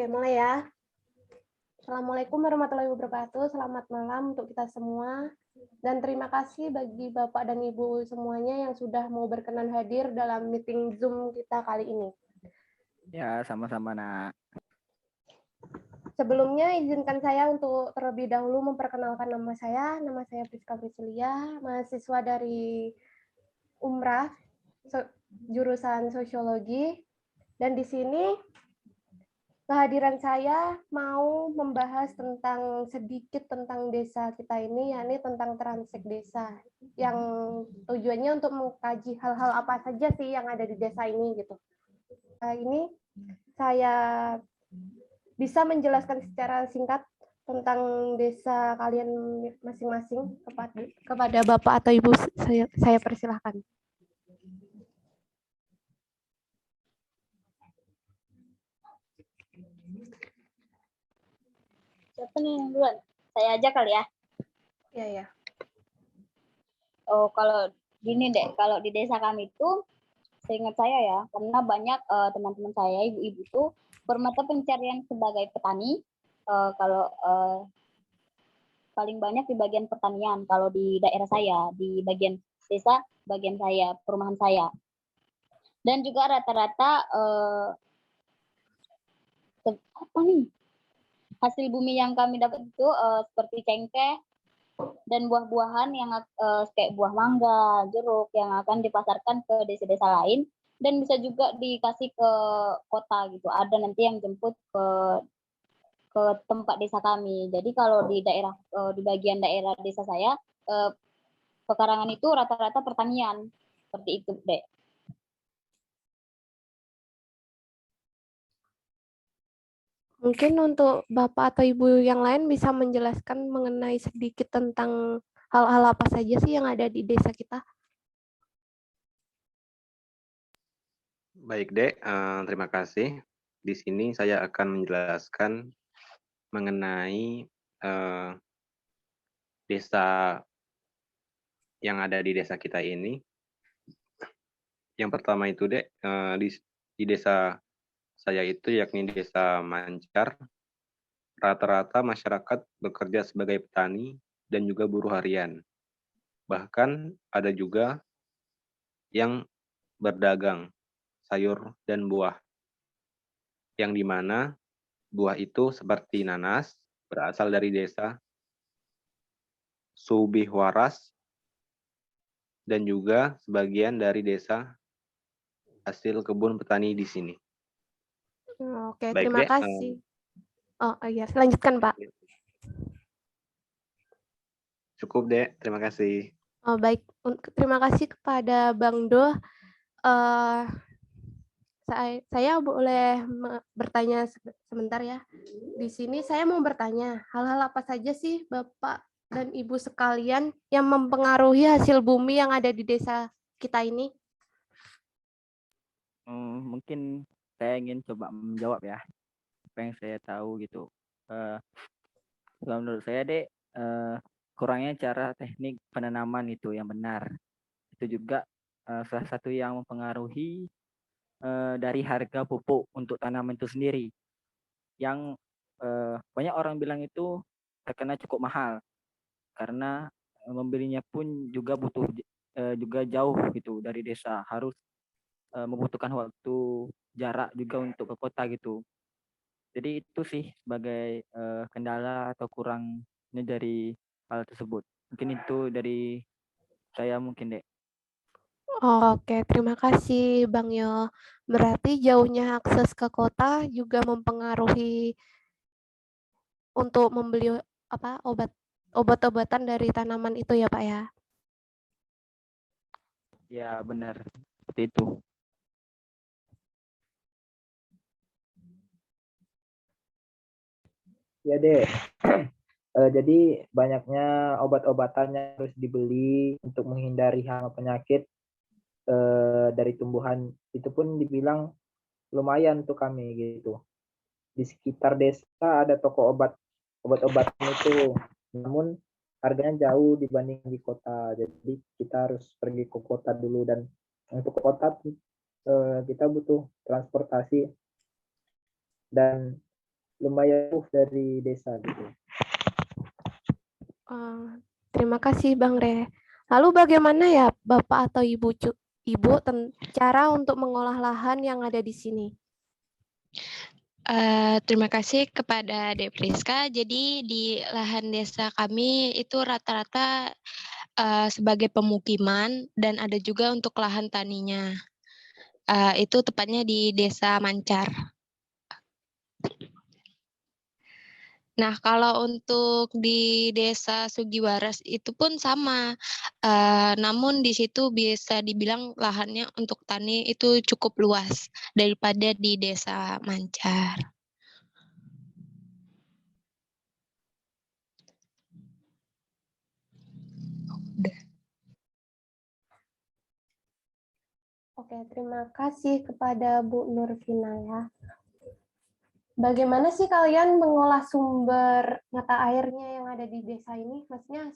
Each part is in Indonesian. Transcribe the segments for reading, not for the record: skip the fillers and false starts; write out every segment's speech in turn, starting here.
Oke, mulai ya. Assalamualaikum warahmatullahi wabarakatuh. Selamat malam untuk kita semua. Dan terima kasih bagi Bapak dan Ibu semuanya yang sudah mau berkenan hadir dalam meeting Zoom kita kali ini. Ya, sama-sama, Nak. Sebelumnya izinkan saya untuk terlebih dahulu memperkenalkan nama saya. Nama saya Priska Priscilia, mahasiswa dari Umrah, jurusan Sosiologi. Dan di sini kehadiran saya mau membahas sedikit tentang desa kita ini, yakni tentang Transek Desa, yang tujuannya untuk mengkaji hal-hal apa saja sih yang ada di desa ini gitu. Ini saya bisa menjelaskan secara singkat tentang desa kalian masing-masing kepada Bapak atau Ibu, saya persilahkan. Siapa nih yang duluan? Saya aja kali ya. Iya, ya. Oh, kalau gini deh, kalau di desa kami itu, seingat saya ya, karena banyak teman-teman saya, ibu-ibu itu bermata pencarian sebagai petani. Kalau paling banyak di bagian pertanian, kalau di daerah saya, di bagian desa, bagian saya, perumahan saya. Dan juga rata-rata apa nih? Hasil bumi yang kami dapat itu seperti cengkeh dan buah-buahan yang kayak buah mangga, jeruk yang akan dipasarkan ke desa-desa lain dan bisa juga dikasih ke kota gitu. Ada nanti yang jemput ke tempat desa kami. Jadi kalau di daerah di bagian daerah desa saya pekarangan itu rata-rata pertanian seperti itu, Dek. Mungkin untuk Bapak atau Ibu yang lain bisa menjelaskan mengenai sedikit tentang hal-hal apa saja sih yang ada di desa kita? Baik, Dek. Terima kasih. Di sini saya akan menjelaskan mengenai desa yang ada di desa kita ini. Yang pertama itu, Dek, di desa saya itu yakni Desa Mancar, rata-rata masyarakat bekerja sebagai petani dan juga buruh harian. Bahkan ada juga yang berdagang sayur dan buah, yang dimana buah itu seperti nanas berasal dari desa Subihwaras dan juga sebagian dari desa hasil kebun petani di sini. Oke, Baik, terima Dek. kasih. Oh iya, lanjutkan Pak. Cukup, Dek. Terima kasih. Oh, baik, terima kasih kepada Bang Do. Saya boleh bertanya sebentar ya. Di sini saya mau bertanya, hal-hal apa saja sih Bapak dan Ibu sekalian yang mempengaruhi hasil bumi yang ada di desa kita ini? Mungkin saya ingin coba menjawab ya, apa yang saya tahu gitu. Kalau menurut saya, Dek, kurangnya cara teknik penanaman itu yang benar. Itu juga salah satu yang mempengaruhi dari harga pupuk untuk tanaman itu sendiri. Yang banyak orang bilang itu terkena cukup mahal karena membelinya pun juga butuh juga jauh gitu dari desa, harus membutuhkan waktu jarak juga untuk ke kota gitu. Jadi itu sih sebagai kendala atau kurangnya dari hal tersebut. Mungkin itu dari saya mungkin, Dek. Oke, terima kasih Bang Yo. Berarti jauhnya akses ke kota juga mempengaruhi untuk membeli obat-obatan dari tanaman itu ya Pak ya? Ya benar, seperti itu. Ya deh. Jadi banyaknya obat-obatan yang harus dibeli untuk menghindari hama penyakit dari tumbuhan itu pun dibilang lumayan tuh kami gitu. Di sekitar desa ada toko obat-obatan itu, namun harganya jauh dibanding di kota. Jadi kita harus pergi ke kota dulu, dan untuk ke kota kita butuh transportasi dan lumayan jauh dari desa gitu. Terima kasih Bang Re. Lalu bagaimana ya Bapak atau Ibu cara untuk mengolah lahan yang ada di sini? Terima kasih kepada Dek Priska. Jadi di lahan desa kami itu rata-rata sebagai pemukiman dan ada juga untuk lahan taninya. Itu tepatnya di Desa Mancar. Nah, kalau untuk di Desa Sugiwaras itu pun sama. Namun di situ bisa dibilang lahannya untuk tani itu cukup luas daripada di Desa Mancar. Oke, terima kasih kepada Bu Nurvina ya. Bagaimana sih kalian mengolah sumber mata airnya yang ada di desa ini? Maksudnya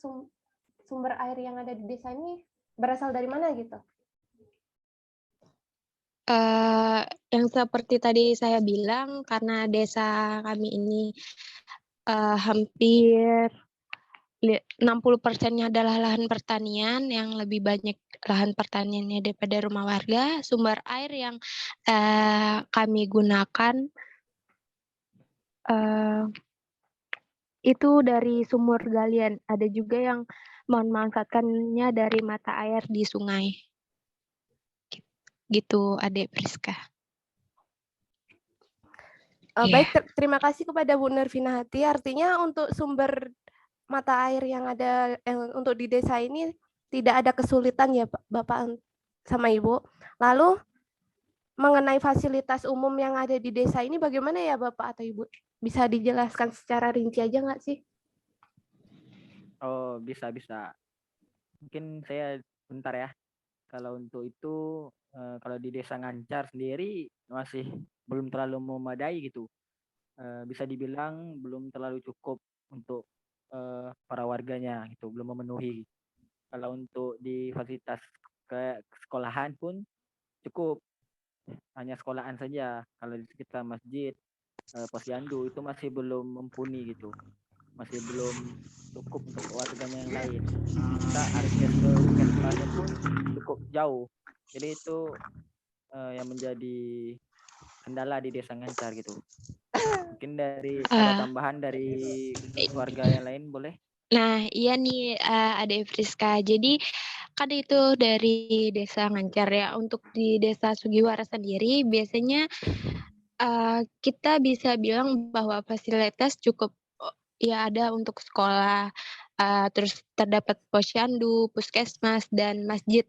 sumber air yang ada di desa ini berasal dari mana gitu? Yang seperti tadi saya bilang, karena desa kami ini hampir 60%-nya adalah lahan pertanian, yang lebih banyak lahan pertaniannya daripada rumah warga. Sumber air yang kami gunakan itu dari sumur galian. Ada juga yang memanfaatkannya dari mata air di sungai. Gitu, Adek Priska. Baik, terima kasih kepada Bu Nurvina Hati. Artinya untuk sumber mata air yang ada untuk di desa ini tidak ada kesulitan ya Bapak sama Ibu. Lalu mengenai fasilitas umum yang ada di desa ini bagaimana ya Bapak atau Ibu? Bisa dijelaskan secara rinci aja nggak sih? Oh, bisa. Mungkin saya bentar ya. Kalau untuk itu, kalau di Desa Ngancar sendiri masih belum terlalu memadai gitu. Bisa dibilang belum terlalu cukup untuk para warganya gitu, belum memenuhi. Kalau untuk di fasilitas kayak sekolahan pun cukup, hanya sekolahan saja. Kalau di sekitar masjid, posyandu itu masih belum mumpuni gitu, masih belum cukup untuk warganya yang lain. Kita akses ke puskesmasnya pun cukup jauh. Jadi itu yang menjadi kendala di Desa Ngancar gitu. Mungkin ada tambahan dari warga yang lain boleh? Nah, iya nih Adek Friska. Jadi kan itu dari Desa Ngancar ya. Untuk di Desa Sugiwaras sendiri biasanya kita bisa bilang bahwa fasilitas cukup ya ada untuk sekolah, terus terdapat posyandu, puskesmas, dan masjid.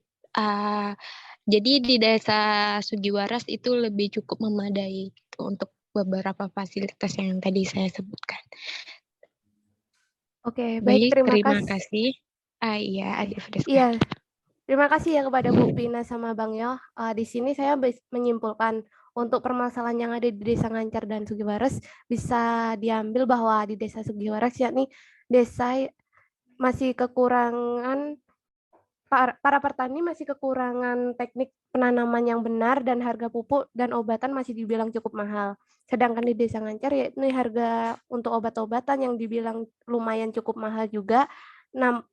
Jadi di Desa Sugiwaras itu lebih cukup memadai gitu, untuk beberapa fasilitas yang tadi saya sebutkan. Oke, baik, terima kasih. Iya, Adik Friska. Iya, terima kasih ya kepada Bu Pina sama Bang Yo. Di sini saya menyimpulkan untuk permasalahan yang ada di Desa Ngancar dan Sugiwaras bisa diambil bahwa di Desa Sugiwaras yakni desa masih kekurangan para petani masih kekurangan teknik penanaman yang benar dan harga pupuk dan obatan masih dibilang cukup mahal. Sedangkan di Desa Ngancar yakni harga untuk obat-obatan yang dibilang lumayan cukup mahal juga,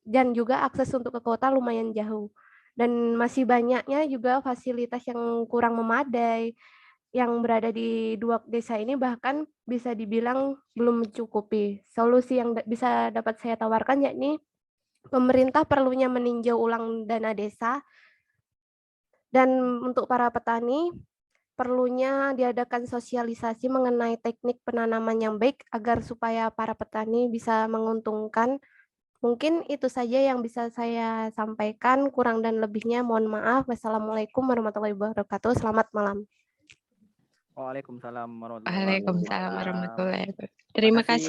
dan juga akses untuk ke kota lumayan jauh. Dan masih banyaknya juga fasilitas yang kurang memadai yang berada di dua desa ini, bahkan bisa dibilang belum mencukupi. Solusi yang bisa dapat saya tawarkan yakni pemerintah perlunya meninjau ulang dana desa, dan untuk para petani perlunya diadakan sosialisasi mengenai teknik penanaman yang baik agar supaya para petani bisa menguntungkan. Mungkin itu saja yang bisa saya sampaikan, kurang dan lebihnya mohon maaf. Wassalamualaikum warahmatullahi wabarakatuh. Selamat malam. Waalaikumsalam warahmatullahi wabarakatuh. Waalaikumsalam warahmatullahi wabarakatuh. Terima kasih.